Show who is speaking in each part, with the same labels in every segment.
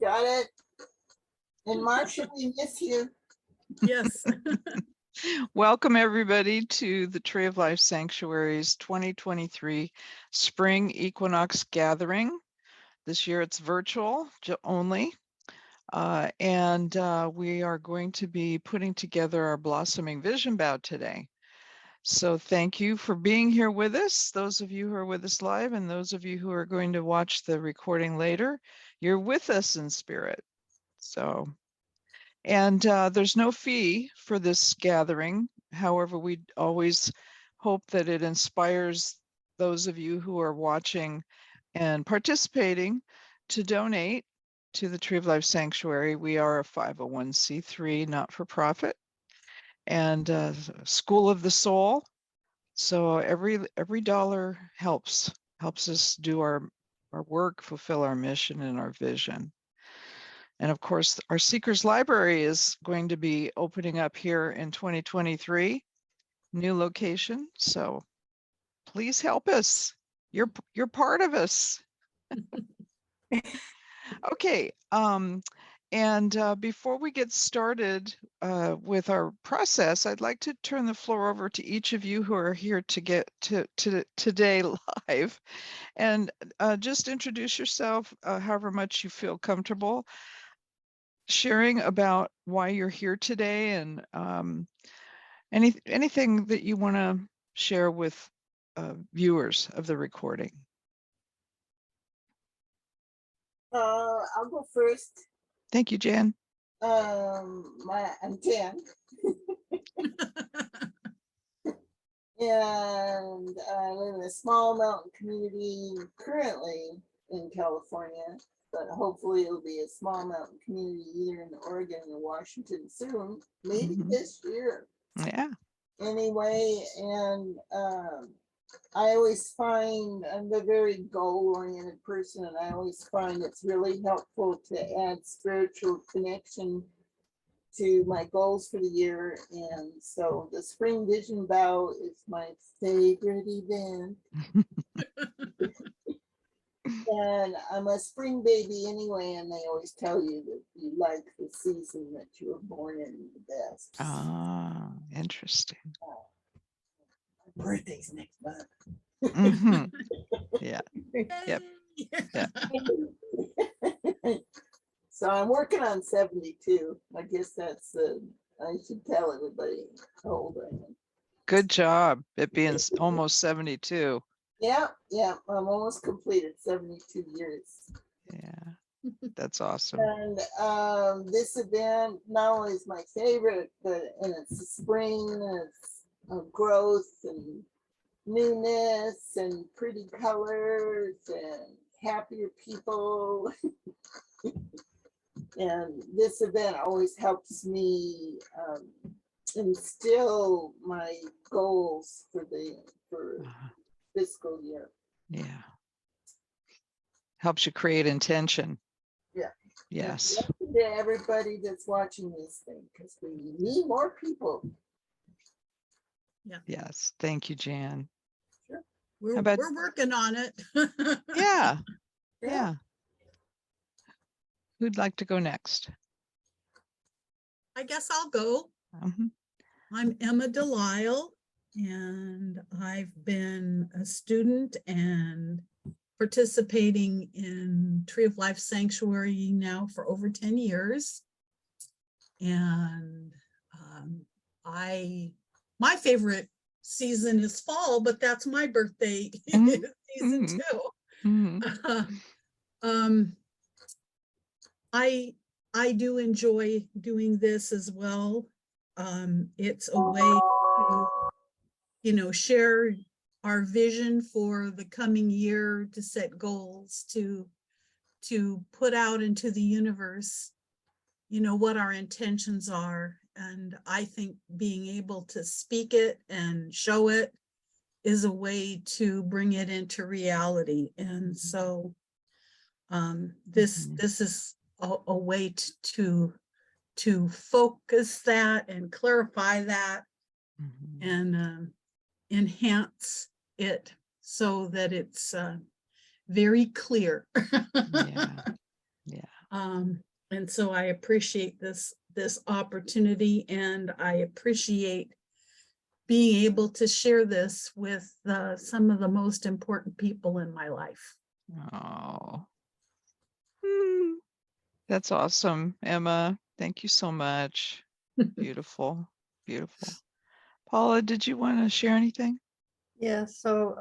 Speaker 1: Got it. And Marcia, we miss you.
Speaker 2: Yes.
Speaker 3: Welcome everybody to the Tree of Life Sanctuary's 2023 Spring Equinox Gathering. This year it's virtual only. We are going to be putting together our Blossoming Vision Bough today. So thank you for being here with us. Those of you who are with us live and those of you who are going to watch the recording later, you're with us in spirit. So, and there's no fee for this gathering. However, we always hope that it inspires those of you who are watching and participating to donate to the Tree of Life Sanctuary. We are a 501c3 not-for-profit and School of the Soul. So every dollar helps us do our work, fulfill our mission and our vision. And of course, our Seekers Library is going to be opening up here in 2023, new location. So please help us. You're part of us. Okay. Before we get started with our process, I'd like to turn the floor over to each of you who are here to get to today live, and just introduce yourself however much you feel comfortable sharing about why you're here today, and anything that you want to share with viewers of the recording.
Speaker 1: I'll go first.
Speaker 3: Thank you, Jan.
Speaker 1: I'm Jan. And I live in a small mountain community currently in California, but hopefully it'll be a small mountain community either in Oregon or Washington soon, maybe this year.
Speaker 3: Yeah.
Speaker 1: Anyway, and I always find I'm a very goal-oriented person, and I always find it's really helpful to add spiritual connection to my goals for the year. And so the Spring Vision Bough is my favorite event. And I'm a spring baby anyway, and they always tell you that you like the season that you were born in the best.
Speaker 3: Ah, interesting.
Speaker 1: My birthday's next month.
Speaker 3: Mm-hmm. Yeah. Yep. Yeah.
Speaker 1: So I'm working on 72. I guess that's I should tell everybody how old I am.
Speaker 3: Good job. It being almost 72.
Speaker 1: Yeah, I'm almost completed 72 years.
Speaker 3: Yeah, that's awesome.
Speaker 1: And this event not only is my favorite, but and it's spring, and it's growth and newness and pretty colors and happier people. And this event always helps me instill my goals for fiscal year.
Speaker 3: Yeah. Helps you create intention.
Speaker 1: Yeah.
Speaker 3: Yes.
Speaker 1: And to everybody that's watching this thing, because we need more people.
Speaker 2: Yeah.
Speaker 3: Yes. Thank you, Jan.
Speaker 1: Sure.
Speaker 2: We're working on it.
Speaker 3: Yeah. Yeah. Who'd like to go next?
Speaker 2: I guess I'll go. I'm Emma Delisle, and I've been a student and participating in Tree of Life Sanctuary now for over 10 years. And my favorite season is fall, but that's my birthday season too. I do enjoy doing this as well. It's a way to, share our vision for the coming year, to set goals, to put out into the universe, what our intentions are. And I think being able to speak it and show it is a way to bring it into reality. And so this is a way to focus that and clarify that and enhance it so that it's very clear.
Speaker 3: Yeah.
Speaker 2: And so I appreciate this opportunity, and I appreciate being able to share this with some of the most important people in my life.
Speaker 3: Oh, that's awesome, Emma. Thank you so much. Beautiful, beautiful. Paula, did you want to share anything?
Speaker 4: Yeah, so,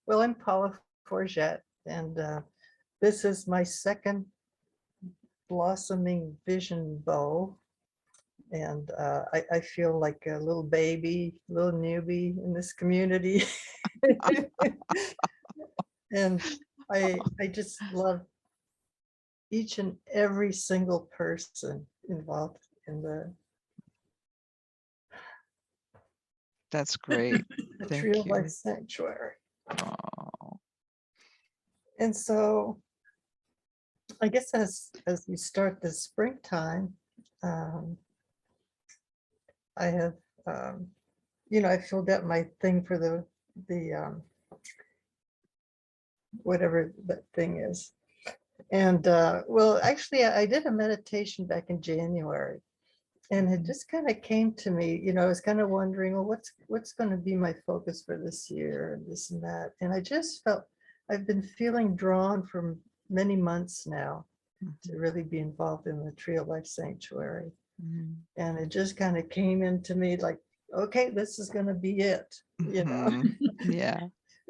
Speaker 4: well, I'm Paula Forget, and this is my second blossoming vision bow. And I feel like a little baby, little newbie in this community. And I just love each and every single person involved in the
Speaker 3: That's great.
Speaker 4: Tree
Speaker 3: Thank
Speaker 4: of Life
Speaker 3: you.
Speaker 4: Sanctuary.
Speaker 3: Oh,
Speaker 4: And so I guess as we start the springtime, I have, I filled out my thing for the whatever that thing is. And well, actually, I did a meditation back in January, and it just kind of came to me. I was kind of wondering, well, what's going to be my focus for this year, and this and that. And I just felt I've been feeling drawn for many months now to really be involved in the Tree of Life Sanctuary. And it just kind of came into me like, okay, this is going to be it,
Speaker 3: yeah.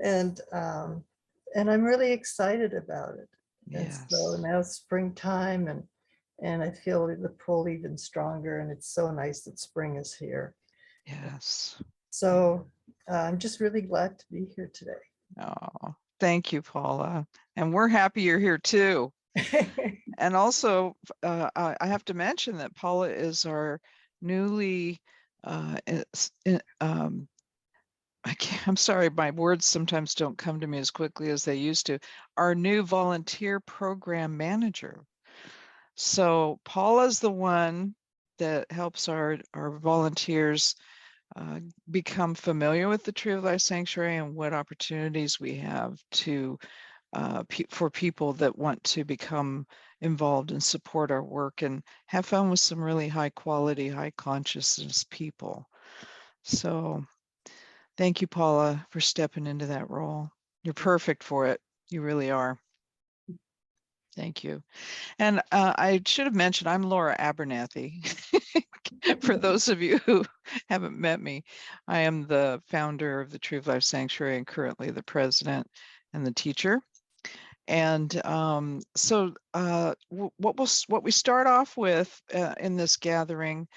Speaker 4: And I'm really excited about it. And so
Speaker 3: Yes.
Speaker 4: now it's springtime, and I feel the pull even stronger, and it's so nice that spring is here.
Speaker 3: Yes.
Speaker 4: So I'm just really glad to be here today.
Speaker 3: Oh, thank you, Paula. And we're happy you're here too. And also, I have to mention that Paula is our newly, I'm sorry, my words sometimes don't come to me as quickly as they used to, our new volunteer program manager. So Paula's the one that helps our volunteers become familiar with the Tree of Life Sanctuary and what opportunities we have to for people that want to become involved and support our work and have fun with some really high quality, high consciousness people. So thank you, Paula, for stepping into that role. You're perfect for it. You really are. Thank you. And I should have mentioned, I'm Laura Abernathy. For those of you who haven't met me, I am the founder of the Tree of Life Sanctuary and currently the president and the teacher. And so what we start off with in this gathering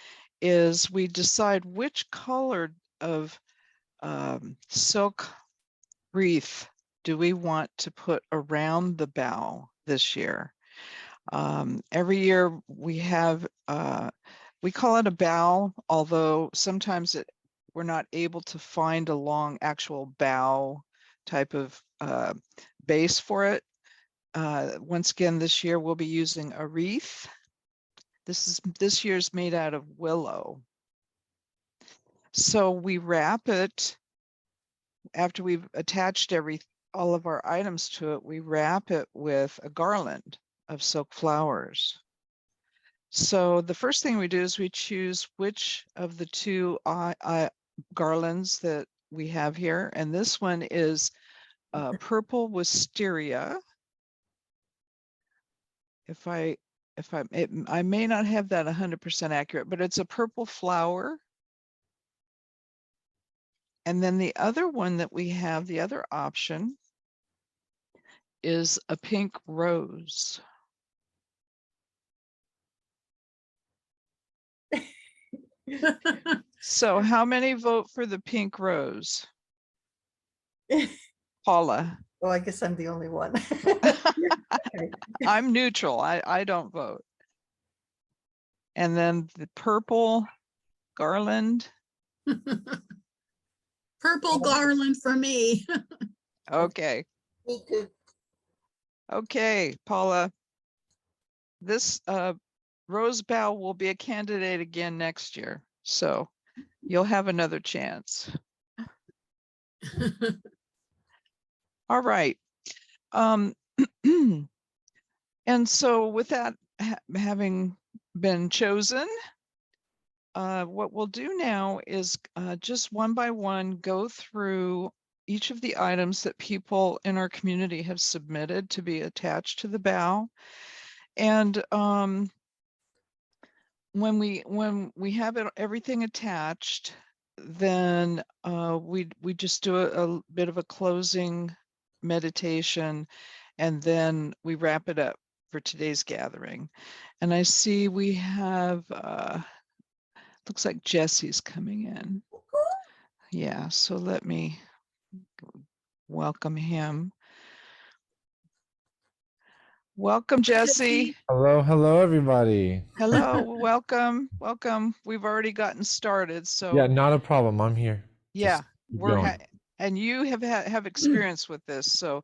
Speaker 3: is we decide which color of silk wreath do we want to put around the bough this year. Every year we have, we call it a bough, although sometimes we're not able to find a long actual bough type of base for it. Once again, this year we'll be using a wreath. This year's made out of willow. So we wrap it after we've attached all of our items to it. We wrap it with a garland of silk flowers. So the first thing we do is we choose which of the two garlands that we have here, and this one is purple wisteria. I may not have that 100% accurate, but it's a purple flower. And then the other one that we have, the other option, is a pink rose. So how many vote for the pink rose? Paula.
Speaker 4: Well, I guess I'm the only one.
Speaker 3: I'm neutral. I don't vote. And then the purple garland.
Speaker 2: Purple garland for me.
Speaker 3: Okay.
Speaker 1: Me too.
Speaker 3: Okay, Paula. This rose bough will be a candidate again next year. So you'll have another chance. All right. And so with that having been chosen, what we'll do now is just one by one go through each of the items that people in our community have submitted to be attached to the bough. And when we have everything attached, then we just do a bit of a closing meditation, and then we wrap it up for today's gathering. And I see we have looks like Jesse's coming in. Yeah, so let me welcome him. Welcome, Jesse.
Speaker 5: Hello, hello, everybody.
Speaker 3: Hello, welcome, welcome. We've already gotten started,
Speaker 5: Yeah,
Speaker 3: so
Speaker 5: not a problem. I'm here.
Speaker 3: yeah,
Speaker 5: Just keep
Speaker 3: we're
Speaker 5: going.
Speaker 3: and you have experience with this, so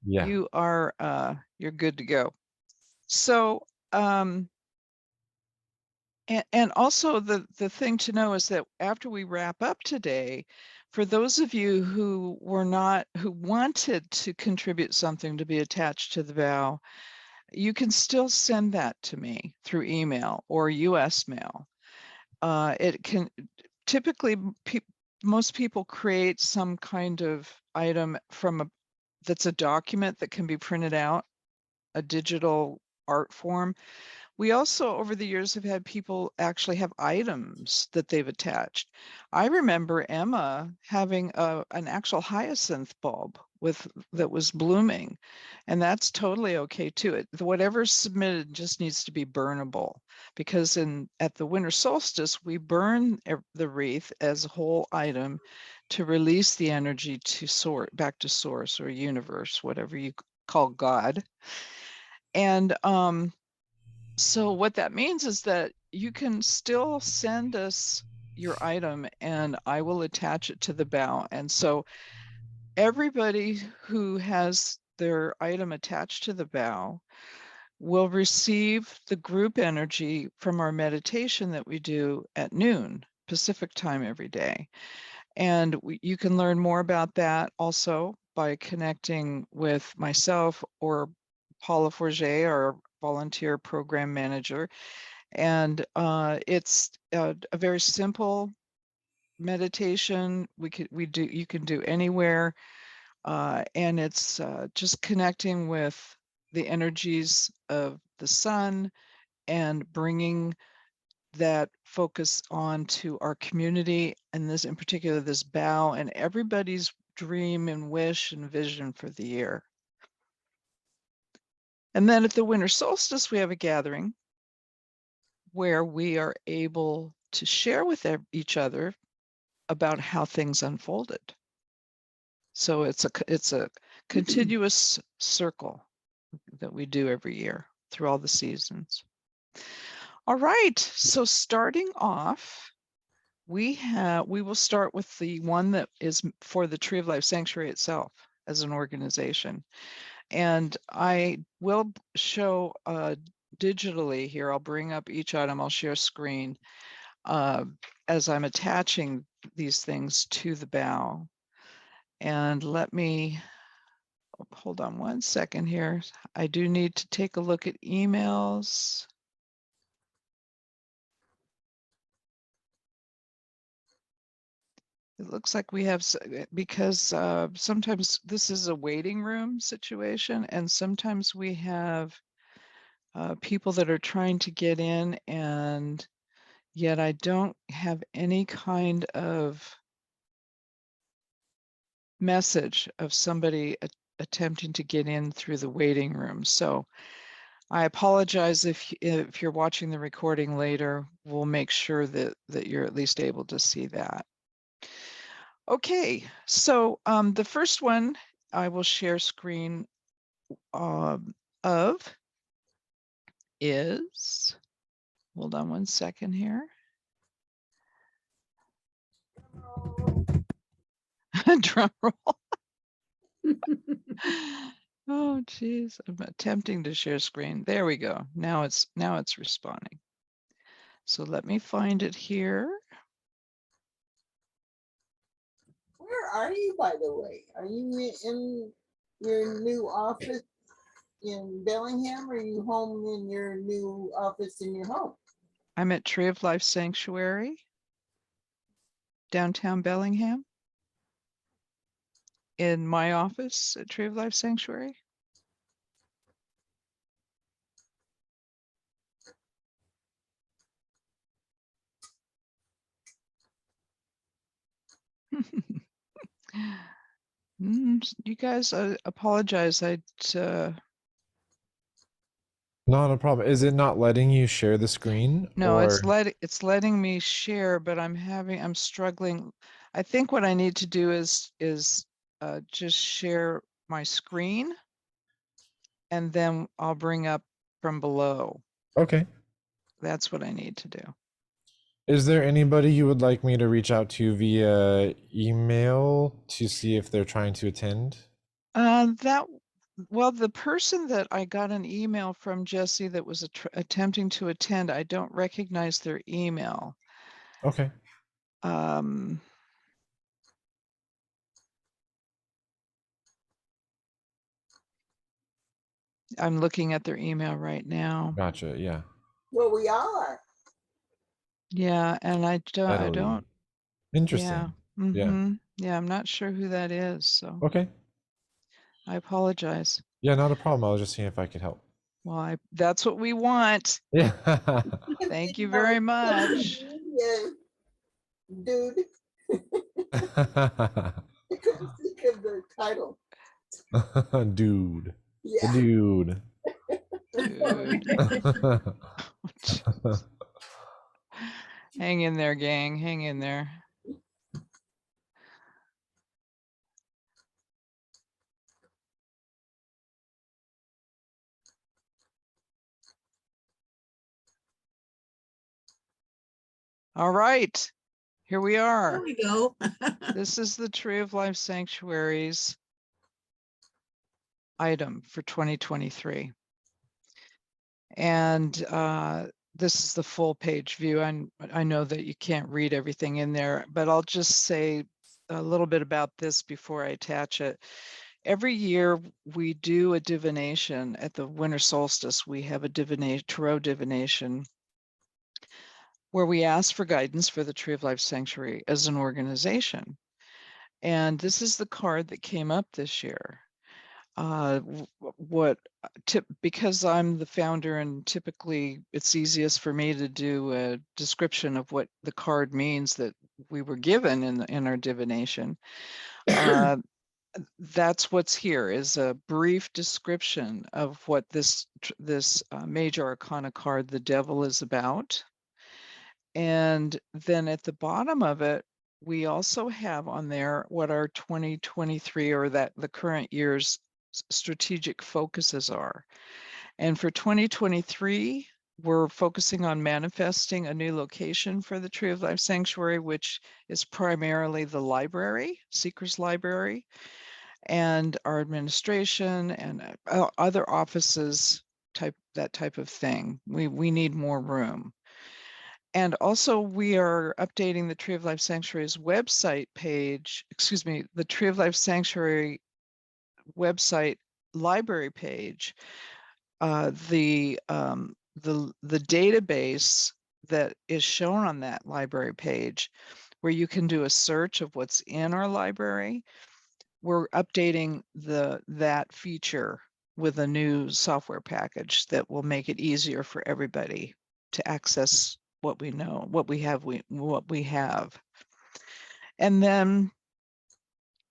Speaker 5: Yeah.
Speaker 3: you are you're good to go. So and also the thing to know is that after we wrap up today, for those of you who wanted to contribute something to be attached to the vow, you can still send that to me through email or US mail. It can typically most people create some kind of item from that's a document that can be printed out, a digital art form. We also, over the years, have had people actually have items that they've attached. I remember Emma having an actual hyacinth bulb that was blooming, and that's totally okay too. Whatever's submitted just needs to be burnable, because at the winter solstice we burn the wreath as a whole item to release the energy to back to source or universe, whatever you call God. And so what that means is that you can still send us your item and I will attach it to the bough. And so everybody who has their item attached to the bough will receive the group energy from our meditation that we do at noon Pacific time every day. And you can learn more about that also by connecting with myself or Paula Forget, our volunteer program manager. And it's a very simple meditation. You can do anywhere. And it's just connecting with the energies of the sun and bringing that focus on to our community, and this in particular, this bough and everybody's dream and wish and vision for the year. And then at the winter solstice, we have a gathering where we are able to share with each other about how things unfolded. So it's a continuous circle that we do every year through all the seasons. All right, so starting off, we will start with the one that is for the Tree of Life Sanctuary itself as an organization. And I will show digitally here. I'll bring up each item. I'll share screen as I'm attaching these things to the bough. And let me hold on one second here. I do need to take a look at emails. It looks like we have, because sometimes this is a waiting room situation, and sometimes we have people that are trying to get in, and yet I don't have any kind of message of somebody attempting to get in through the waiting room. So I apologize if you're watching the recording later. We'll make sure that you're at least able to see that. Okay, so the first one I will share screen of is, hold on one second here. Drum roll. Oh, geez, I'm attempting to share screen. There we go. Now it's responding. So let me find it here.
Speaker 1: Where are you, by the way? Are you in your new office in Bellingham, or are you home in your new office in your home?
Speaker 3: I'm at Tree of Life Sanctuary, downtown Bellingham, in my office at Tree of Life Sanctuary. You guys, I apologize.
Speaker 5: Not a problem. Is it not letting you share the screen
Speaker 3: No,
Speaker 5: or?
Speaker 3: it's letting me share, but I'm struggling. I think what I need to do is just share my screen, and then I'll bring up from below.
Speaker 5: Okay.
Speaker 3: That's what I need to do.
Speaker 5: Is there anybody you would like me to reach out to via email to see if they're trying to attend?
Speaker 3: Well, the person that I got an email from, Jesse, that was attempting to attend, I don't recognize their email.
Speaker 5: Okay.
Speaker 3: I'm looking at their email right now.
Speaker 5: Gotcha. Yeah.
Speaker 1: Well, we are.
Speaker 3: Yeah, and I
Speaker 5: Natalie.
Speaker 3: don't.
Speaker 5: Interesting. Yeah.
Speaker 3: Yeah, I'm not sure who that is, so
Speaker 5: Okay.
Speaker 3: I apologize.
Speaker 5: Yeah, not a problem. I was just seeing if I could help.
Speaker 3: Well, that's what we want.
Speaker 5: Yeah.
Speaker 3: Thank you very much.
Speaker 1: Yeah, dude. I couldn't think of the title.
Speaker 5: Dude.
Speaker 1: Yeah.
Speaker 5: Dude.
Speaker 3: Dude. Hang in there, gang. Hang in there. All right, here we
Speaker 2: There
Speaker 3: are.
Speaker 2: we go.
Speaker 3: This is the Tree of Life Sanctuaries item for 2023. And this is the full page view. I know that you can't read everything in there, but I'll just say a little bit about this before I attach it. Every year we do a divination at the winter solstice. We have a tarot divination where we ask for guidance for the Tree of Life Sanctuary as an organization. And this is the card that came up this year. Because I'm the founder and typically it's easiest for me to do a description of what the card means that we were given in our divination. That's what's here, is a brief description of what this major arcana card, the Devil, is about. And then at the bottom of it, we also have on there what our 2023 or the current year's strategic focuses are. And for 2023, we're focusing on manifesting a new location for the Tree of Life Sanctuary, which is primarily the library, Seeker's Library, and our administration and other offices, that type of thing. We need more room. And also we are updating the Tree of Life Sanctuary's website page, the Tree of Life Sanctuary website library page. The database that is shown on that library page, where you can do a search of what's in our library, we're updating that feature with a new software package that will make it easier for everybody to access what we know, what we have. And then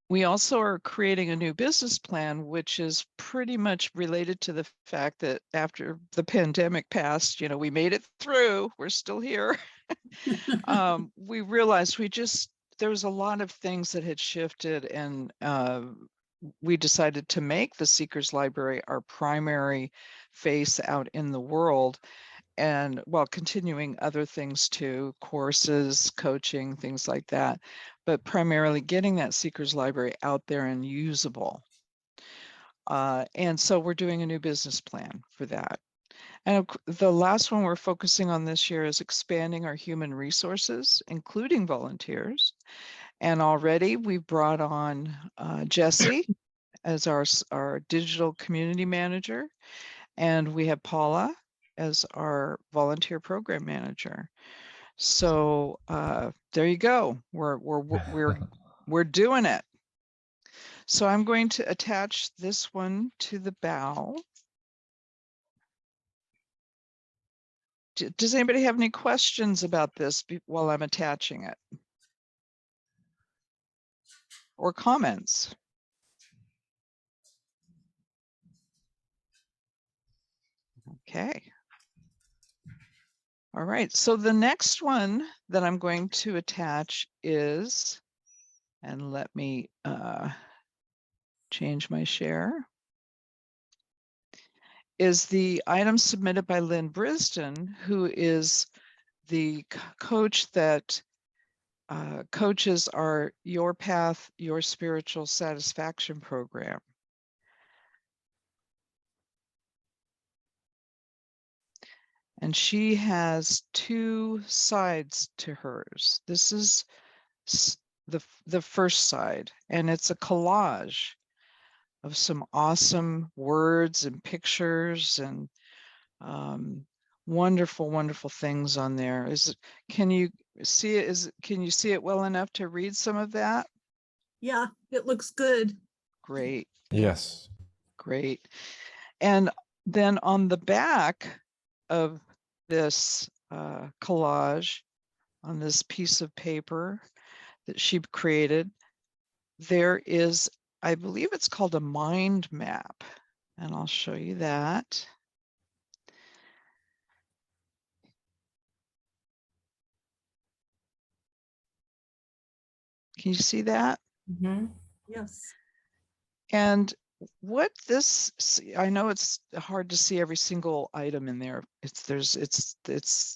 Speaker 3: we also are creating a new business plan, which is pretty much related to the fact that after the pandemic passed, we made it through, we're still here. We realized there was a lot of things that had shifted, and we decided to make the Seeker's Library our primary face out in the world, and while continuing other things too, courses, coaching, things like that, but primarily getting that Seeker's Library out there and usable. And so we're doing a new business plan for that. And the last one we're focusing on this year is expanding our human resources, including volunteers. And already we've brought on Jesse as our digital community manager, and we have Paula as our volunteer program manager. So there you go. We're doing it. So I'm going to attach this one to the bow. Does anybody have any questions about this while I'm attaching it? Or comments? Okay. All right, so the next one that I'm going to attach is, and let me change my share, is the item submitted by Lynn Brisden, who is the coach that coaches our Your Path, Your Spiritual Satisfaction program. And she has two sides to hers. This is the first side, and it's a collage of some awesome words and pictures and wonderful, wonderful things on there. Can you see it? Can you see it well enough to read some of that?
Speaker 2: Yeah, it looks good.
Speaker 3: Great.
Speaker 5: Yes.
Speaker 3: Great. And then on the back of this collage, on this piece of paper that she created, there is, I believe it's called a mind map, and I'll show you that. Can you see that?
Speaker 2: Yes.
Speaker 3: And what this, I know it's hard to see every single item in there. It's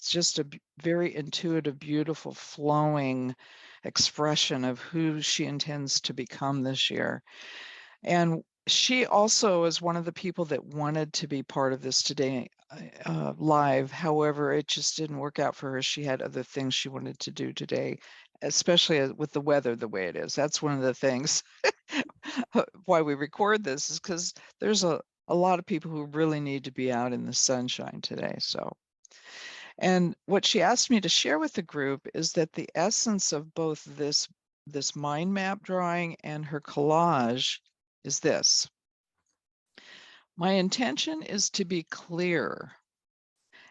Speaker 3: just a very intuitive, beautiful, flowing expression of who she intends to become this year. And she also is one of the people that wanted to be part of this today live. However, it just didn't work out for her. She had other things she wanted to do today, especially with the weather the way it is. That's one of the things why we record this, is because there's a lot of people who really need to be out in the sunshine today. So, and what she asked me to share with the group is that the essence of both this mind map drawing and her collage is this. My intention is to be clear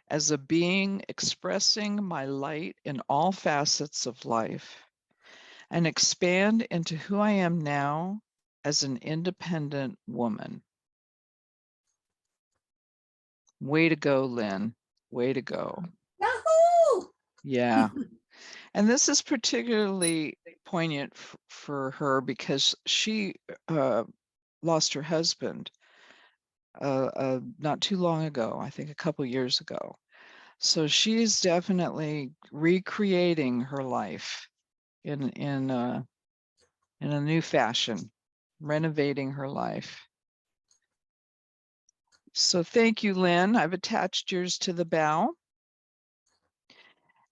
Speaker 3: as a being expressing my light in all facets of life and expand into who I am now as an independent woman. Way to go, Lynn. Way to go.
Speaker 1: Yahoo!
Speaker 3: Yeah. And this is particularly poignant for her because she lost her husband not too long ago, I think a couple years ago. So she's definitely recreating her life in a new fashion, renovating her life. So thank you, Lynn. I've attached yours to the bow.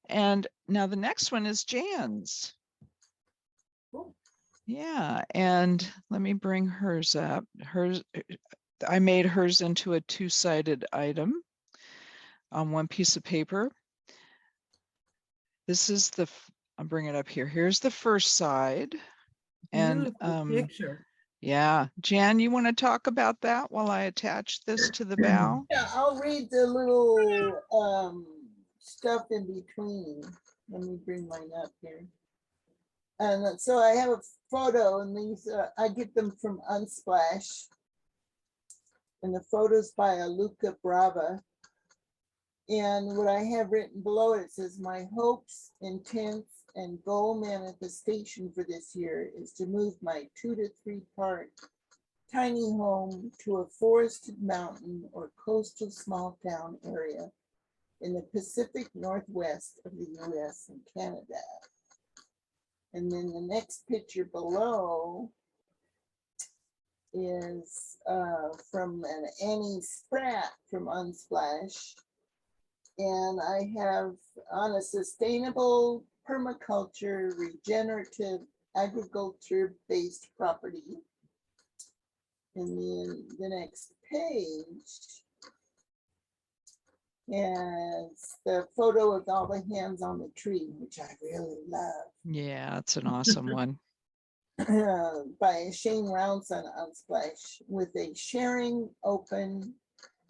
Speaker 3: And now the next one is Jan's.
Speaker 1: Cool.
Speaker 3: Yeah, and let me bring hers up. I made hers into a two-sided item on one piece of paper. This is I'll bring it up here. Here's the first side. And
Speaker 2: Beautiful picture.
Speaker 3: yeah, Jan, you want to talk about that while I attach this to the bow?
Speaker 1: Yeah, I'll read the little stuff in between. Let me bring mine up here. And so I have a photo, and these I get them from Unsplash. And the photo's by Luca Brava. And what I have written below it says, my hopes, intents, and goal manifestation for this year is to move my 2 to 3 part tiny home to a forested mountain or coastal small town area in the Pacific Northwest of the US and Canada. And then the next picture below is from an Annie Spratt from Unsplash. And I have on a sustainable permaculture regenerative agriculture based property. And then the next page has the photo of all the hands on the tree, which I really love.
Speaker 3: Yeah, it's an awesome one.
Speaker 1: By Shane Rounds on Unsplash, with a sharing, open,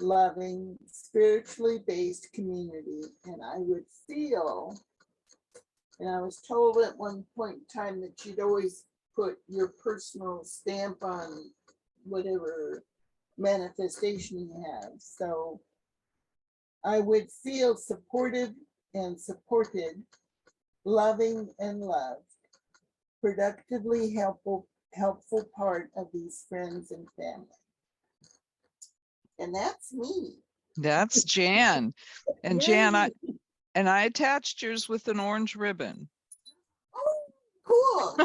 Speaker 1: loving, spiritually based community. And I would feel, and I was told at one point in time that you'd always put your personal stamp on whatever manifestation you have. So I would feel supported and supported, loving and loved, productively helpful part of these friends and family. And that's me.
Speaker 3: That's Jan. And Jan,
Speaker 1: Yay.
Speaker 3: I attached yours with an orange ribbon.
Speaker 1: Oh, cool.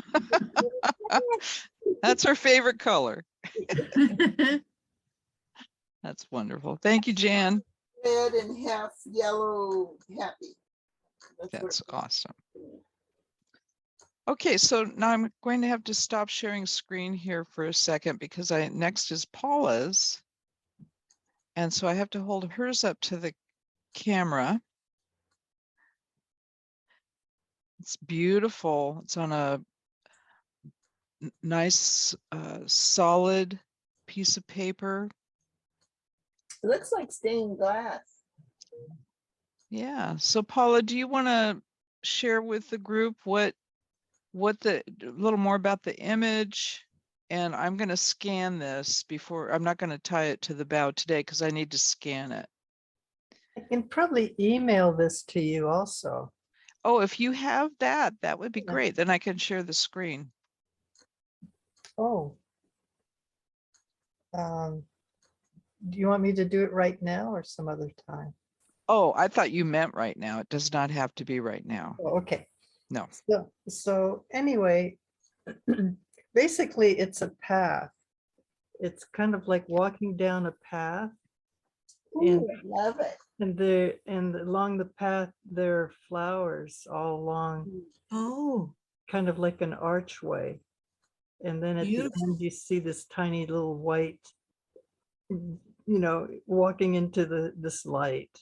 Speaker 3: That's her favorite color. That's wonderful. Thank you, Jan.
Speaker 1: Red and half yellow, happy.
Speaker 3: That's awesome. Okay, so now I'm going to have to stop sharing screen here for a second because next is Paula's. And so I have to hold hers up to the camera. It's beautiful. It's on a nice, solid piece of paper.
Speaker 1: It looks like stained glass.
Speaker 3: Yeah. So Paula, do you want to share with the group a little more about the image? And I'm going to scan this before, I'm not going to tie it to the bow today because I need to scan it.
Speaker 4: I can probably email this to you also.
Speaker 3: Oh, if you have that, that would be
Speaker 4: Yeah.
Speaker 3: great. Then I can share the screen.
Speaker 4: Oh. Do you want me to do it right now or some other time?
Speaker 3: Oh, I thought you meant right now. It does not have to be right now.
Speaker 4: Oh, okay.
Speaker 3: No.
Speaker 4: So anyway, basically it's a path. It's kind of like walking down a path.
Speaker 1: Ooh, I love it.
Speaker 4: And along the path there are flowers all along,
Speaker 2: Oh,
Speaker 4: kind of like an archway. And then at the
Speaker 2: Beautiful.
Speaker 4: end you see this tiny little white, walking into this light.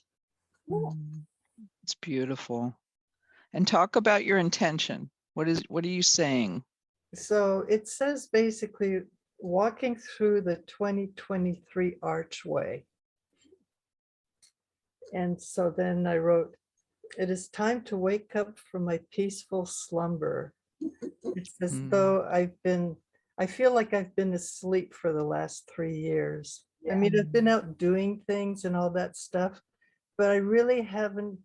Speaker 3: It's beautiful. And talk about your intention. What are you saying?
Speaker 4: So it says basically walking through the 2023 archway. And so then I wrote, it is time to wake up from my peaceful slumber. It's as though I feel like I've been asleep for the last 3 years. I mean, I've been out doing things and all that stuff, but I really haven't,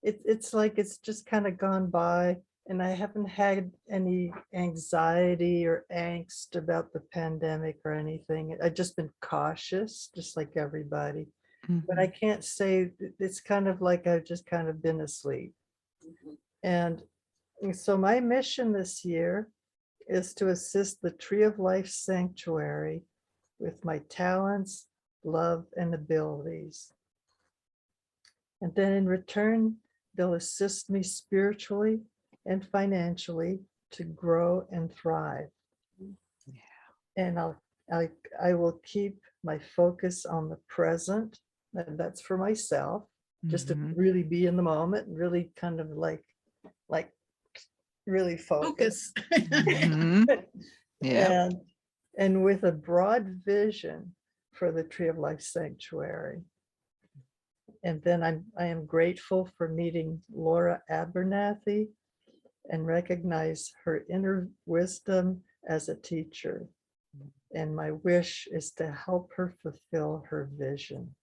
Speaker 4: it's like it's just kind of gone by, and I haven't had any anxiety or angst about the pandemic or anything. I've just been cautious, just like everybody. But I can't say, it's kind of like I've just kind of been asleep. And so my mission this year is to assist the Tree of Life Sanctuary with my talents, love, and abilities. And then in return, they'll assist me spiritually and financially to grow and thrive. And I will keep my focus on the present, and that's for myself, just to really be in the moment and really kind of like really focus.
Speaker 3: Yeah.
Speaker 4: And with a broad vision for the Tree of Life Sanctuary. And then I am grateful for meeting Laura Abernathy and recognize her inner wisdom as a teacher. And my wish is to help her fulfill her vision.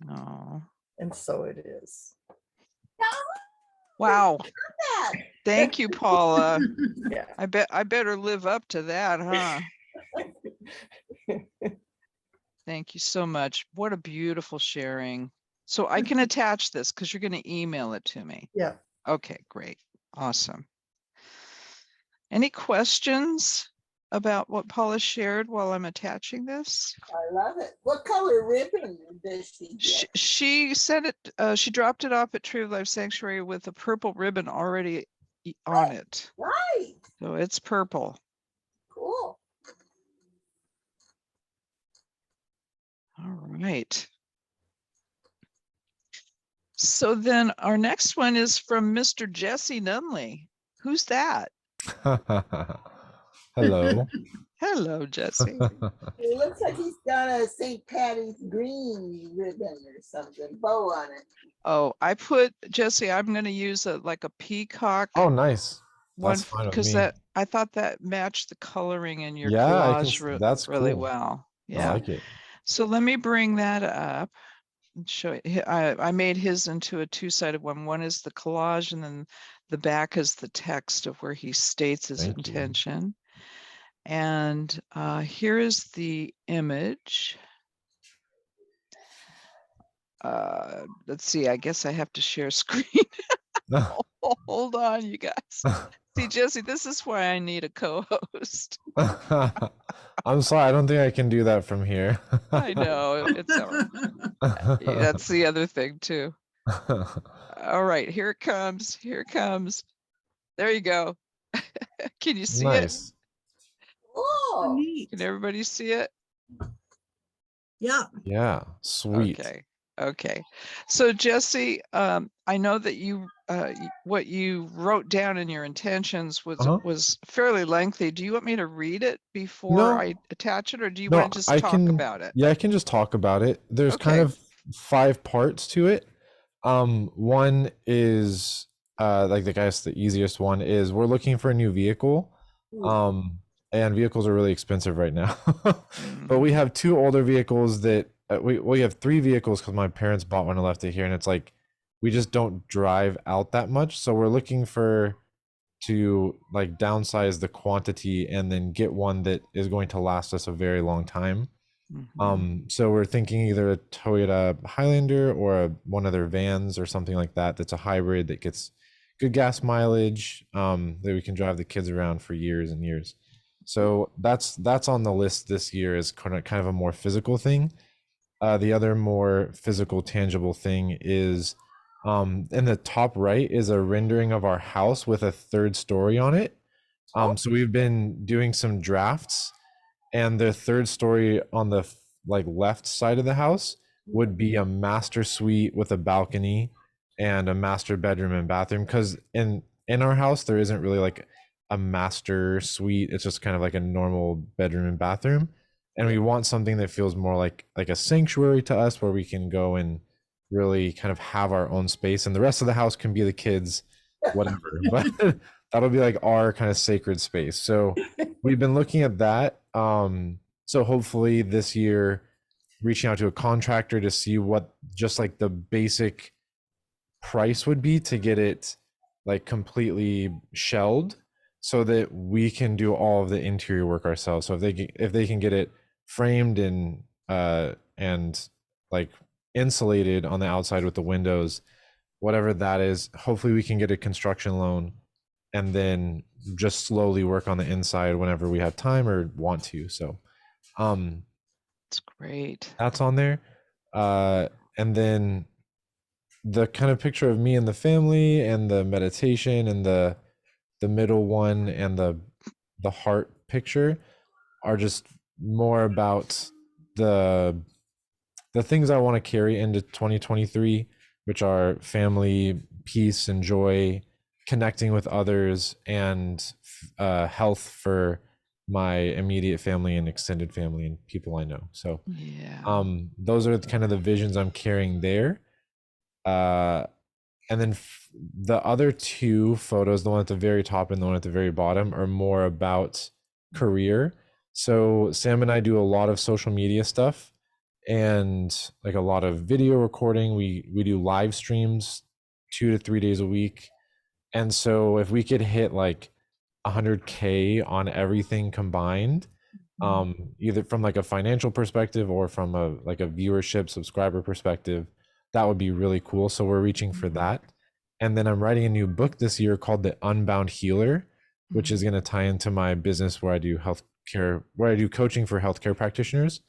Speaker 3: Oh.
Speaker 4: And so it is.
Speaker 3: Wow. Thank you, Paula.
Speaker 4: Yeah.
Speaker 3: I better live up to that, huh? Thank you so much. What a beautiful sharing. So I can attach this because you're going to email it to me.
Speaker 4: Yeah.
Speaker 3: Okay, great. Awesome. Any questions about what Paula shared while I'm attaching this?
Speaker 1: I love it. What color ribbon does she get?
Speaker 3: She said it, she dropped it off at Tree of Life Sanctuary with a purple ribbon already on it.
Speaker 1: Right.
Speaker 3: So it's purple.
Speaker 1: Cool.
Speaker 3: All right. So then our next one is from Mr. Jesse Nunley. Who's that?
Speaker 5: Hello.
Speaker 3: Hello, Jesse.
Speaker 1: It looks like he's got a St. Patty's green ribbon or something, bow on it.
Speaker 3: Oh, I put, Jesse, I'm going to use like a peacock
Speaker 5: Oh, nice.
Speaker 3: one
Speaker 5: That's fine with
Speaker 3: because
Speaker 5: me.
Speaker 3: I thought that matched the coloring in your
Speaker 5: Yeah, I can.
Speaker 3: collage
Speaker 5: That's
Speaker 3: really
Speaker 5: cool.
Speaker 3: well.
Speaker 5: I
Speaker 3: Yeah.
Speaker 5: like it.
Speaker 3: So let me bring that up and show you. I made his into a two-sided one. One is the collage, and then the back is the text of where he states his
Speaker 5: Thank you.
Speaker 3: intention. And here is the image. Let's see, I guess I have to share screen. Hold on, you guys. See, Jesse, this is why I need a co-host.
Speaker 5: I'm sorry, I don't think I can do that from here.
Speaker 3: I know, it's all right. That's the other thing too. All right, here it comes. Here it comes. There you go. Can you see it?
Speaker 5: Nice.
Speaker 1: Oh,
Speaker 2: Neat.
Speaker 3: Can everybody see it?
Speaker 2: Yeah.
Speaker 5: Yeah, sweet.
Speaker 3: Okay. Okay. So Jesse, I know that you what you wrote down in your intentions was fairly lengthy. Do you want me to read it before
Speaker 5: No.
Speaker 3: I attach it, or do you
Speaker 5: No,
Speaker 3: want to just
Speaker 5: I
Speaker 3: talk
Speaker 5: can.
Speaker 3: about it?
Speaker 5: Yeah, I can just talk about it. There's kind
Speaker 3: Okay.
Speaker 5: of 5 parts to it. One is like the easiest one is we're looking for a new vehicle. And vehicles are really expensive right now. But we
Speaker 3: Mhm.
Speaker 5: have 2 older vehicles that we have 3 vehicles because my parents bought one and left it here, and it's like we just don't drive out that much. So we're looking to like downsize the quantity and then get one that is going to last us a very long time.
Speaker 3: Mhm.
Speaker 5: So we're thinking either a Toyota Highlander or one of their vans or something like that. That's a hybrid that gets good gas mileage, that we can drive the kids around for years and years. So that's on the list this year as kind of a more physical thing. The other more physical, tangible thing is, in the top right is a rendering of our house with a 3rd story on it. So we've been doing some drafts, and the 3rd story on the like left side of the house would be a master suite with a balcony and a master bedroom and bathroom. Because in our house there isn't really like a master suite. It's just kind of like a normal bedroom and bathroom, and we want something that feels more like a sanctuary to us, where we can go and really kind of have our own space, and the rest of the house can be the kids, whatever. But that'll be like our kind of sacred space. So we've been looking at that. So hopefully this year, reaching out to a contractor to see what just like the basic price would be to get it like completely shelled, so that we can do all of the interior work ourselves. So if they can get it framed and like insulated on the outside with the windows, whatever that is, hopefully we can get a construction loan and then just slowly work on the inside whenever we have time or want to. So
Speaker 3: It's great.
Speaker 5: that's on there. And then the kind of picture of me and the family and the meditation and the middle one and the heart picture are just more about the things I want to carry into 2023, which are family, peace and joy, connecting with others, and health for my immediate family and extended family and people I know. So
Speaker 3: Yeah.
Speaker 5: those are kind of the visions I'm carrying there. And then the other 2 photos, the one at the very top and the one at the very bottom, are more about career. So Sam and I do a lot of social media stuff and like a lot of video recording. We do live streams 2 to 3 days a week. And so if we could hit like 100K on everything combined, either from like a financial perspective or from a like a viewership subscriber perspective, that would be really cool. So we're reaching for that. And then I'm writing a new book this year called The Unbound Healer, which is going to tie into my business where I do healthcare, where I do coaching for healthcare practitioners.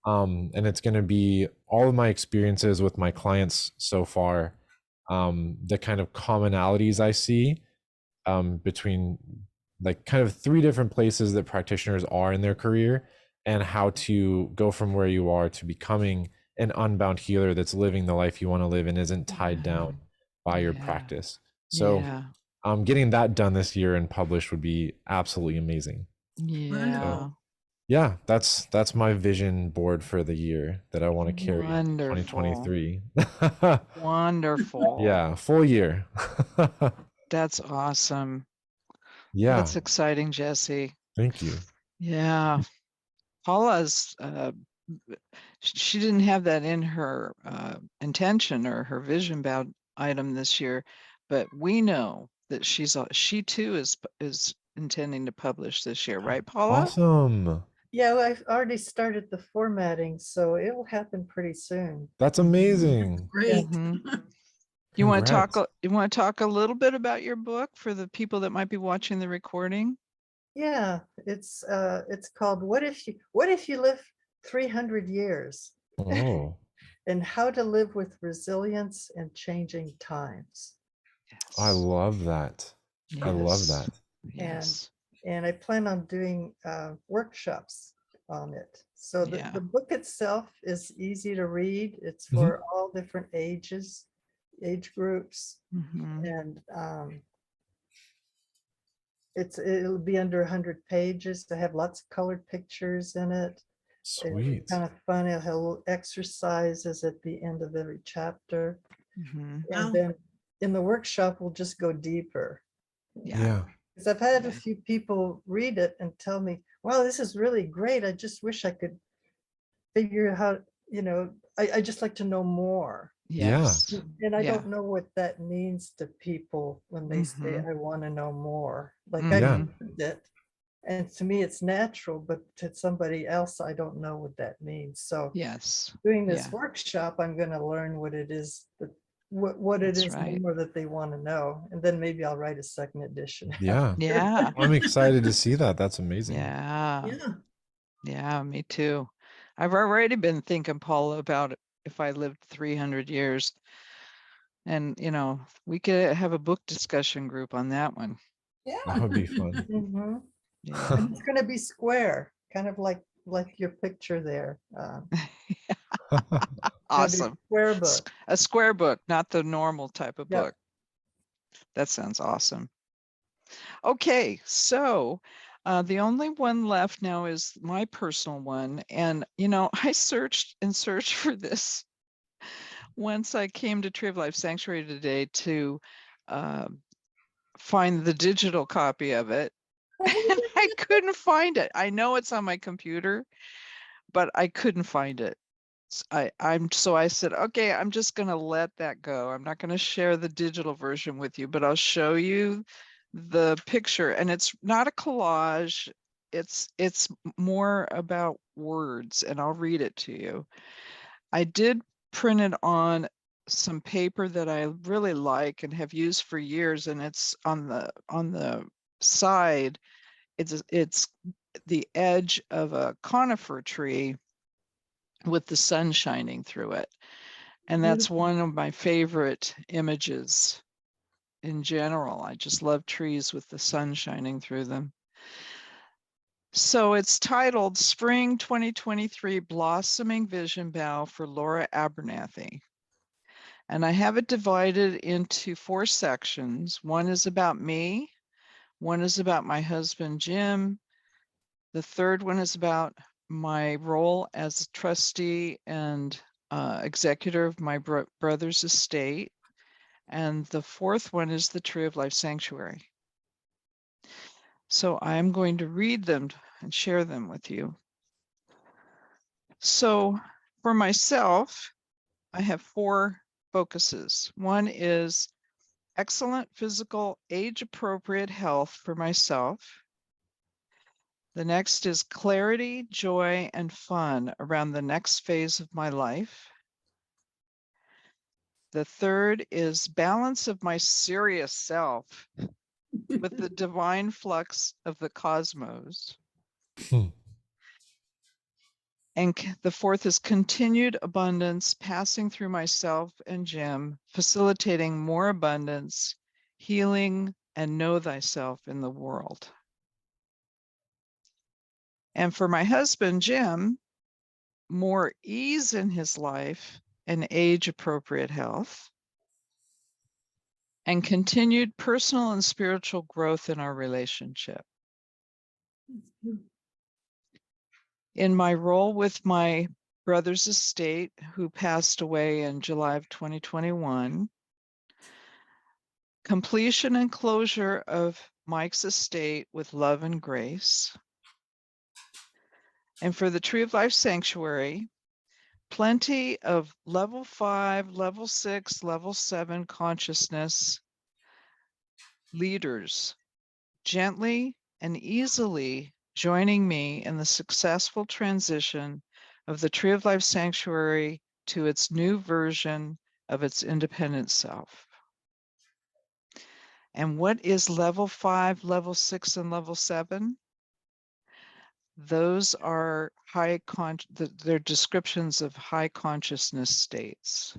Speaker 5: And it's going to be all of my experiences with my clients so far, the kind of commonalities I see between like kind of 3 different places that practitioners are in their career, and how to go from where you are to becoming an unbound healer that's living the life you want to live and isn't tied down by your
Speaker 3: Yeah.
Speaker 5: practice. So
Speaker 3: Yeah.
Speaker 5: getting that done this year and published would be absolutely amazing.
Speaker 3: Yeah.
Speaker 5: Yeah, that's my vision board for the year that I want to carry into
Speaker 3: Wonderful.
Speaker 5: 2023.
Speaker 3: Wonderful.
Speaker 5: Yeah, full year.
Speaker 3: That's awesome.
Speaker 5: Yeah,
Speaker 3: That's exciting, Jesse.
Speaker 5: thank you.
Speaker 3: Yeah. Paula's, she didn't have that in her intention or her vision bound item this year, but we know that she too is intending to publish this year, right, Paula?
Speaker 5: Awesome.
Speaker 4: Yeah, well, I've already started the formatting, so it will happen pretty soon.
Speaker 5: That's amazing.
Speaker 2: Great.
Speaker 3: Mhm. You want to
Speaker 5: Congrats.
Speaker 3: talk a little bit about your book for the people that might be watching the recording?
Speaker 4: Yeah, it's called What If You Live 300 Years
Speaker 5: Oh,
Speaker 4: and How to Live with Resilience in Changing Times.
Speaker 5: I
Speaker 3: Yes.
Speaker 5: love that. I love
Speaker 3: Yes.
Speaker 5: that.
Speaker 3: Yes.
Speaker 4: And I plan on doing workshops on it. So
Speaker 3: Yeah.
Speaker 4: the book itself is easy to read. It's
Speaker 5: Mhm.
Speaker 4: for all different age groups,
Speaker 3: Mhm.
Speaker 4: and it'll be under 100 pages. To have lots of colored pictures in it. It'll be
Speaker 5: Sweet.
Speaker 4: kind of fun. It'll have little exercises at the end of every chapter.
Speaker 3: Mhm.
Speaker 2: Wow.
Speaker 4: And then in the workshop, we'll just go deeper.
Speaker 3: Yeah.
Speaker 5: Yeah.
Speaker 4: Because I've had
Speaker 3: Yeah.
Speaker 4: a few people read it and tell me, wow, this is really great. I just wish I could figure out how, I just like to know more.
Speaker 3: Yes.
Speaker 4: And I
Speaker 3: Yeah.
Speaker 4: don't know what that means to people when they say,
Speaker 3: Mhm.
Speaker 4: I want to know more. Like
Speaker 5: Yeah.
Speaker 4: I lived it. And to me, it's natural, but to somebody else, I don't know what that means. So
Speaker 3: Yes.
Speaker 4: doing this
Speaker 3: Yeah.
Speaker 4: workshop, I'm going to learn what it is that what it
Speaker 3: That's
Speaker 4: is
Speaker 3: right.
Speaker 4: more that they want to know. And then maybe I'll write a second edition.
Speaker 5: Yeah.
Speaker 3: Yeah.
Speaker 5: I'm excited to see that. That's amazing.
Speaker 3: Yeah.
Speaker 2: Yeah.
Speaker 3: Yeah, me too. I've already been thinking, Paula, about it if I lived 300 years. And, we could have a book discussion group on that one.
Speaker 1: Yeah.
Speaker 5: That would be fun.
Speaker 4: Mhm.
Speaker 3: Yeah.
Speaker 4: And it's going to be square, kind of like your picture there. Gonna be
Speaker 3: Awesome.
Speaker 4: square
Speaker 3: S-
Speaker 4: book.
Speaker 3: A square book, not the normal type of
Speaker 4: Yep.
Speaker 3: book. That sounds awesome. Okay, so the only one left now is my personal one. And, I searched and searched for this once I came to Tree of Life Sanctuary today to find the digital copy of it. And I couldn't find it. I know it's on my computer, but I couldn't find it. So I said, okay, I'm just going to let that go. I'm not going to share the digital version with you, but I'll show you the picture. And it's not a collage. It's more about words, and I'll read it to you. I did print it on some paper that I really like and have used for years, and it's on the side. It's the edge of a conifer tree with the sun shining through it. And that's one of my favorite images in general. I just love trees with the sun shining through them. So it's titled Spring 2023 Blossoming Vision Bough for Laura Abernathy. And I have it divided into 4 sections. One is about me. One is about my husband, Jim. The third one is about my role as a trustee and executor of my brother's estate. And the fourth one is the Tree of Life Sanctuary. So I'm going to read them and share them with you. So for myself, I have 4 focuses. One is excellent physical, age-appropriate health for myself. The next is clarity, joy, and fun around the next phase of my life. The third is balance of my serious self with the divine flux of the cosmos. And the fourth is continued abundance passing through myself and Jim, facilitating more abundance, healing, and know thyself in the world. And for my husband, Jim, more ease in his life and age-appropriate health, and continued personal and spiritual growth in our relationship. In my role with my brother's estate, who passed away in July of 2021, completion and closure of Mike's estate with love and grace. And for the Tree of Life Sanctuary, plenty of level 5, level 6, level 7 consciousness leaders gently and easily joining me in the successful transition of the Tree of Life Sanctuary to its new version of its independent self. And what is level 5, level 6, and level 7? Those are they're descriptions of high consciousness states.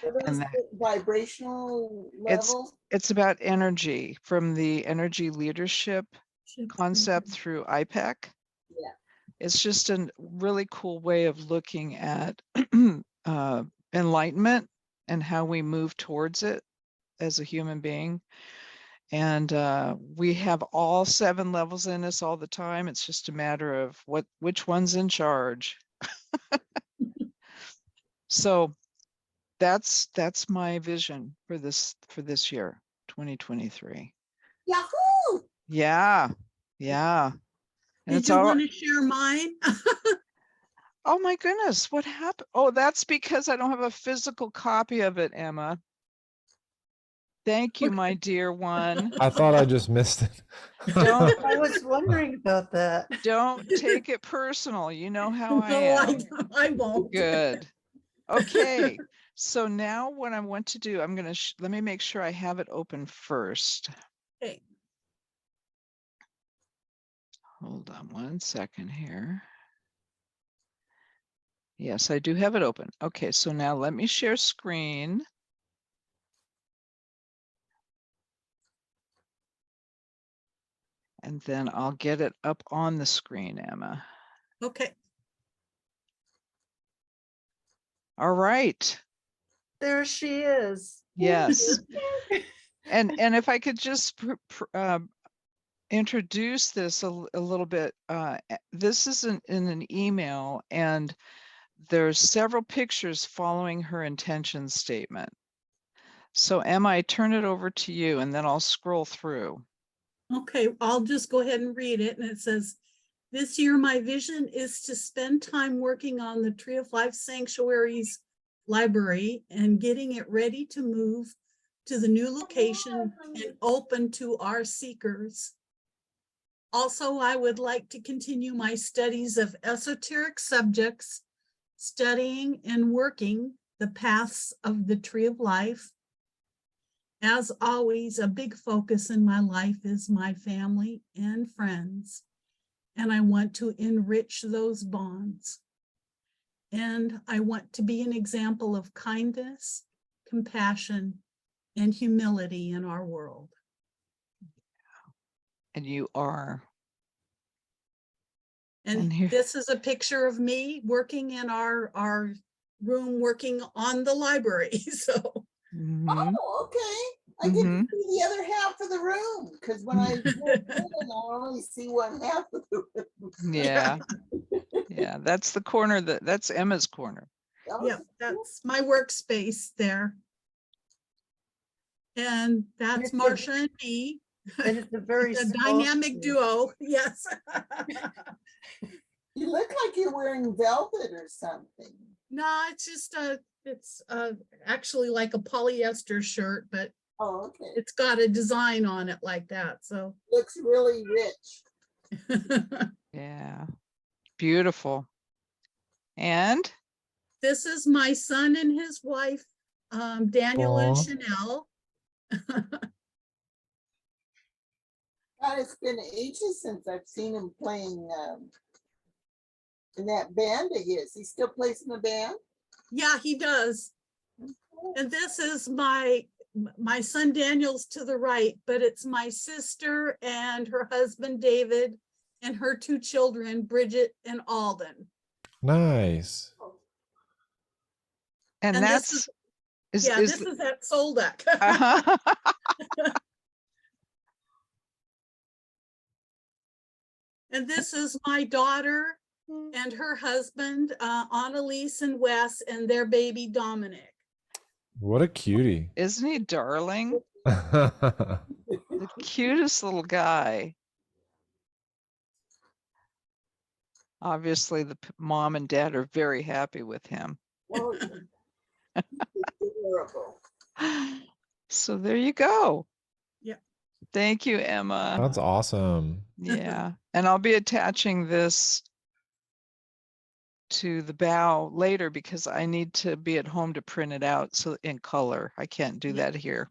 Speaker 1: And
Speaker 3: that-
Speaker 1: vibrational level.
Speaker 3: It's about energy, from the energy leadership concept through IPEC.
Speaker 1: Yeah.
Speaker 3: It's just a really cool way of looking at enlightenment and how we move towards it as a human being. And we have all 7 levels in us all the time. It's just a matter of which one's in charge. So that's my vision for this year, 2023.
Speaker 1: Yahoo!
Speaker 3: Yeah. And
Speaker 2: Did you want to share mine?
Speaker 3: Oh my goodness, what happened? Oh, that's because I don't have a physical copy of it, Emma. Thank you, my dear one.
Speaker 5: I thought I just missed it.
Speaker 3: Don't
Speaker 4: I was wondering about that.
Speaker 3: don't take it personal. You know how I
Speaker 2: No,
Speaker 3: am.
Speaker 2: I won't.
Speaker 3: Good. Okay. So now what I want to do, I'm going to let me make sure I have it open first.
Speaker 2: Okay.
Speaker 3: Hold on 1 second here. Yes, I do have it open. Okay, so now let me share screen. And then I'll get it up on the screen, Emma.
Speaker 2: Okay.
Speaker 3: All right.
Speaker 4: There she is.
Speaker 3: Yes. And if I could just introduce this a little bit, this is in an email, and there's several pictures following her intention statement. So Emma, I turn it over to you, and then I'll scroll through.
Speaker 2: Okay, I'll just go ahead and read it. And it says, this year, my vision is to spend time working on the Tree of Life Sanctuary's library and getting it ready to move to the new location and open to our seekers. Also, I would like to continue my studies of esoteric subjects, studying and working the paths of the Tree of Life. As always, a big focus in my life is my family and friends, and I want to enrich those bonds. And I want to be an example of kindness, compassion, and humility in our world.
Speaker 3: And you are.
Speaker 2: And
Speaker 3: here,
Speaker 2: this is a picture of me working in our room, working on the library. So.
Speaker 3: mhm.
Speaker 1: Oh, okay. I get to see the other half of the room, because when I look in, I only see one half of the room.
Speaker 3: Yeah. Yeah, that's the corner that's Emma's corner.
Speaker 2: Yeah, that's my workspace there. And that's
Speaker 4: It's a-
Speaker 2: Marcia and me,
Speaker 4: And it's a very
Speaker 2: a
Speaker 4: small
Speaker 2: dynamic
Speaker 4: screen.
Speaker 2: duo. Yes.
Speaker 1: You look like you're wearing velvet or something.
Speaker 2: No, it's just it's actually like a polyester shirt, but
Speaker 1: Oh, okay.
Speaker 2: it's got a design on it like that. So
Speaker 1: Looks really rich.
Speaker 3: Yeah. Beautiful. And
Speaker 2: this is my son and his wife, Daniel and
Speaker 5: Aw.
Speaker 2: Chanel.
Speaker 1: God, it's been ages since I've seen him playing in that band of his. He still plays in the band?
Speaker 2: Yeah, he does. And this is my son Daniel's to the right, but it's my sister and her husband David and her 2 children, Bridget and Alden.
Speaker 5: Nice.
Speaker 3: And
Speaker 2: And this
Speaker 3: that's
Speaker 2: this is at Soldeck.
Speaker 3: uh-huh.
Speaker 2: And this is my daughter and her husband, Annalise and Wes, and their baby Dominic.
Speaker 5: What a cutie.
Speaker 3: Isn't he darling? The cutest little guy. Obviously, the mom and dad are very happy with him.
Speaker 1: Well, it's adorable.
Speaker 3: So there you go.
Speaker 2: Yeah.
Speaker 3: Thank you, Emma.
Speaker 5: That's awesome.
Speaker 3: Yeah. And I'll be attaching this to the Bough later because I need to be at home to print it out so in color. I can't do that here.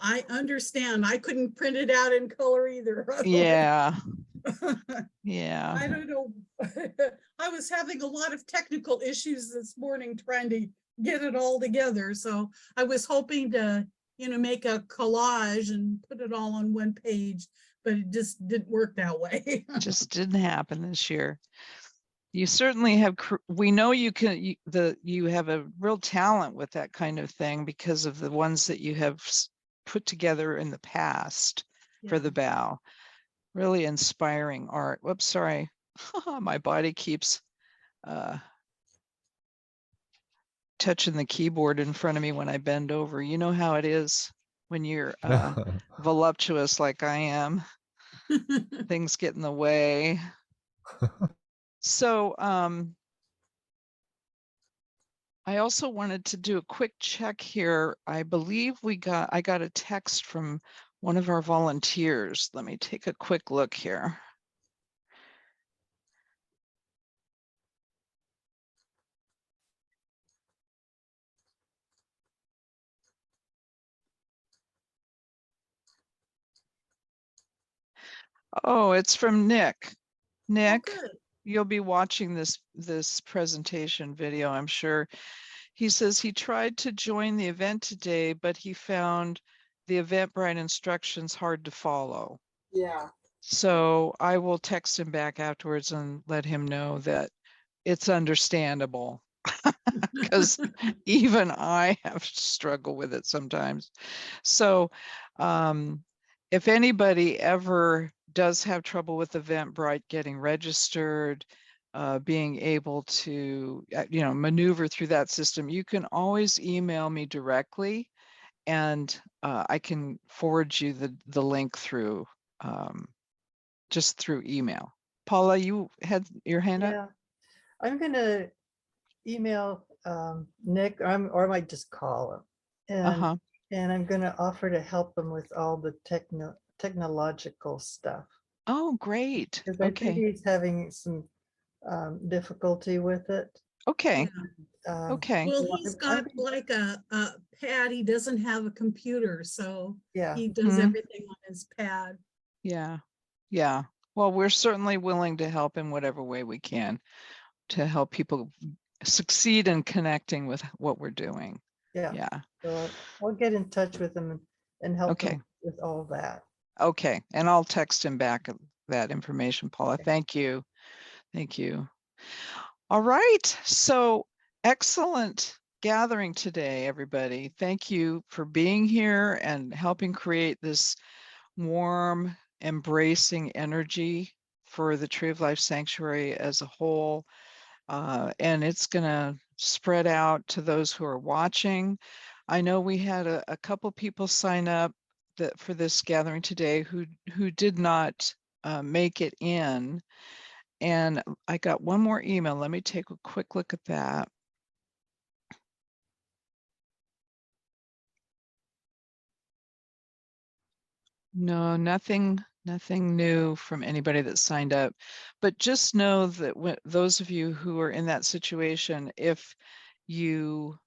Speaker 2: I understand. I couldn't print it out in color either.
Speaker 3: Yeah. Yeah.
Speaker 2: I don't know. I was having a lot of technical issues this morning trying to get it all together. So I was hoping to, make a collage and put it all on one page, but it just didn't work that way.
Speaker 3: Just didn't happen this year. You certainly have, we know you can, you have a real talent with that kind of thing because of the ones that you have put together in the past for the Bough. Really inspiring art. Whoops, sorry. My body keeps touching the keyboard in front of me when I bend over. You know how it is when you're voluptuous like I am. Things get in the way. So I also wanted to do a quick check here. I believe I got a text from one of our volunteers. Let me take a quick look here. Oh, it's from Nick. Nick, you'll be watching this presentation video, I'm sure. He says he tried to join the event today, but he found the Eventbrite instructions hard to follow.
Speaker 1: Yeah.
Speaker 3: So I will text him back afterwards and let him know that it's understandable because even I have struggled with it sometimes. So if anybody ever does have trouble with Eventbrite getting registered, being able to, maneuver through that system, you can always email me directly and I can forward you the link through, just through email. Paula, you had your hand up?
Speaker 4: Yeah, I'm gonna email Nick, or I might just call him.
Speaker 3: Uh-huh.
Speaker 4: And I'm gonna offer to help him with all the technological stuff.
Speaker 3: Oh, great.
Speaker 4: Because I think
Speaker 3: Okay.
Speaker 4: he's having some difficulty with it.
Speaker 3: Okay.
Speaker 4: Okay.
Speaker 2: Well, he's got like a pad. He doesn't have a computer, so
Speaker 4: Yeah.
Speaker 2: he does everything on his pad.
Speaker 3: Yeah. Yeah. Well, we're certainly willing to help in whatever way we can to help people succeed in connecting with what we're doing.
Speaker 4: Yeah.
Speaker 3: Yeah.
Speaker 4: So I'll get in touch with him and help him with all that.
Speaker 3: Okay. And I'll text him back that information, Paula.
Speaker 4: Okay.
Speaker 3: Thank you. Thank you. All right. So excellent gathering today, everybody. Thank you for being here and helping create this warm, embracing energy for the Tree of Life Sanctuary as a whole. And it's going to spread out to those who are watching. I know we had a couple people sign up for this gathering today who did not make it in. And I got one more email. Let me take a quick look at that. No, nothing new from anybody that signed up. But just know that those of you who are in that situation, if you,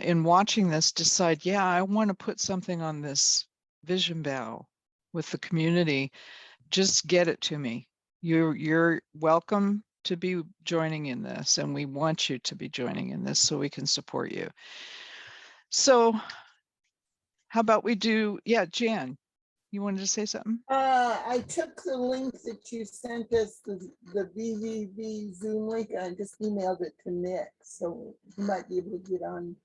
Speaker 3: in watching this, decide, yeah, I want to put something on this vision bough with the community, just get it to me. You're welcome to be joining in this, and we want you to be joining in this so we can support you. So how about we do, yeah, Jan. you wanted to say something?
Speaker 1: I took the link that you sent us, the VVV Zoom link, and I just emailed it to Nick, so he might be able to get on.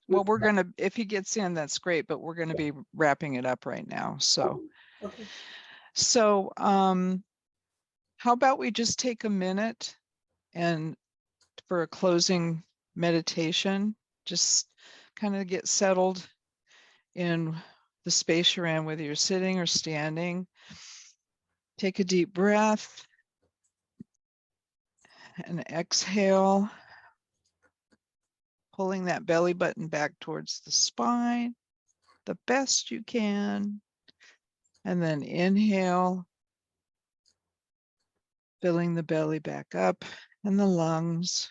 Speaker 3: Well,
Speaker 1: with
Speaker 3: we're
Speaker 1: that.
Speaker 3: gonna, if he gets in, that's great, but we're gonna be wrapping it up right now. So,
Speaker 1: Okay.
Speaker 3: so how about we just take a minute and for a closing meditation, just kind of get settled in the space you're in, whether you're sitting or standing. Take a deep breath and exhale, pulling that belly button back towards the spine the best you can. And then inhale, filling the belly back up and the lungs.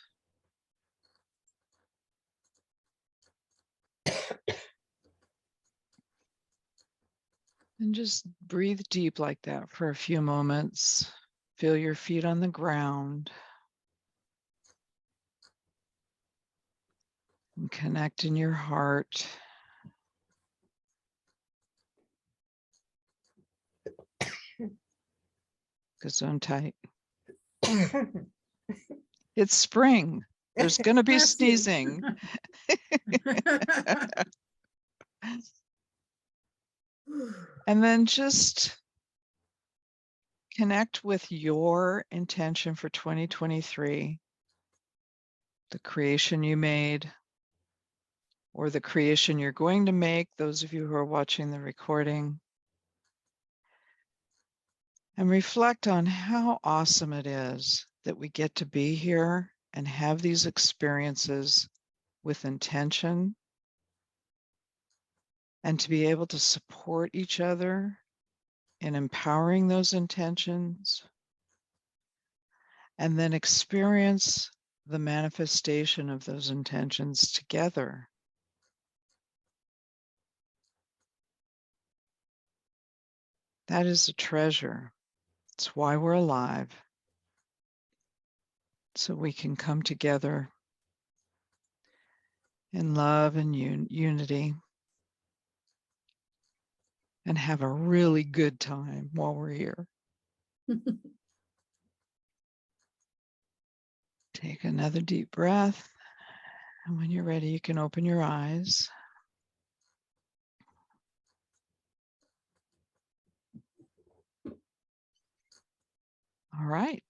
Speaker 3: And just breathe deep like that for a few moments. Feel your feet on the ground. And connect in your heart. Gesundheit. It's spring. There's going to be
Speaker 2: Bless you.
Speaker 3: sneezing. And then just connect with your intention for 2023, the creation you made, or the creation you're going to make, those of you who are watching the recording. And reflect on how awesome it is that we get to be here and have these experiences with intention, and to be able to support each other in empowering those intentions, and then experience the manifestation of those intentions together. That is a treasure. It's why we're alive. So we can come together in love and unity and have a really good time while we're here. Take another deep breath. And when you're ready, you can open your eyes. All right.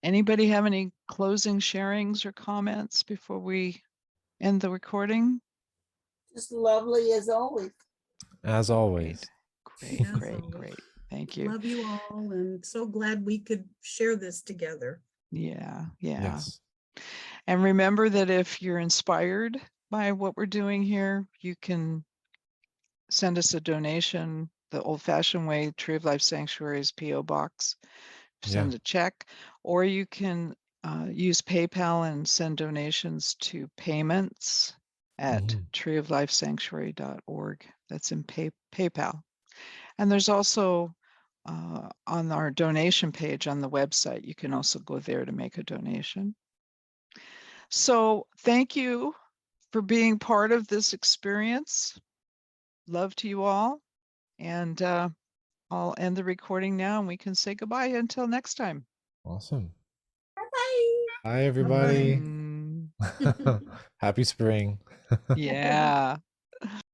Speaker 3: Anybody have any closing sharings or comments before we end the recording?
Speaker 1: Just lovely as always.
Speaker 5: As always.
Speaker 3: Great,
Speaker 2: As
Speaker 3: great,
Speaker 2: always.
Speaker 3: great. Thank you.
Speaker 2: Love you all, and so glad we could share this together.
Speaker 3: Yeah, yeah.
Speaker 5: Yes.
Speaker 3: And remember that if you're inspired by what we're doing here, you can send us a donation the old-fashioned way. Tree of Life Sanctuary's P.O. Box. Send
Speaker 5: Yeah.
Speaker 3: a check, or you can use PayPal and send donations to payments at
Speaker 5: Mhm.
Speaker 3: treeoflifesanctuary.org. That's in PayPal. And there's also on our donation page on the website, you can also go there to make a donation. So thank you for being part of this experience. Love to you all. And I'll end the recording now and we can say goodbye until next time.
Speaker 5: Awesome.
Speaker 1: Bye.
Speaker 5: Hi, everybody.
Speaker 3: Mm,
Speaker 5: Happy spring.
Speaker 3: yeah.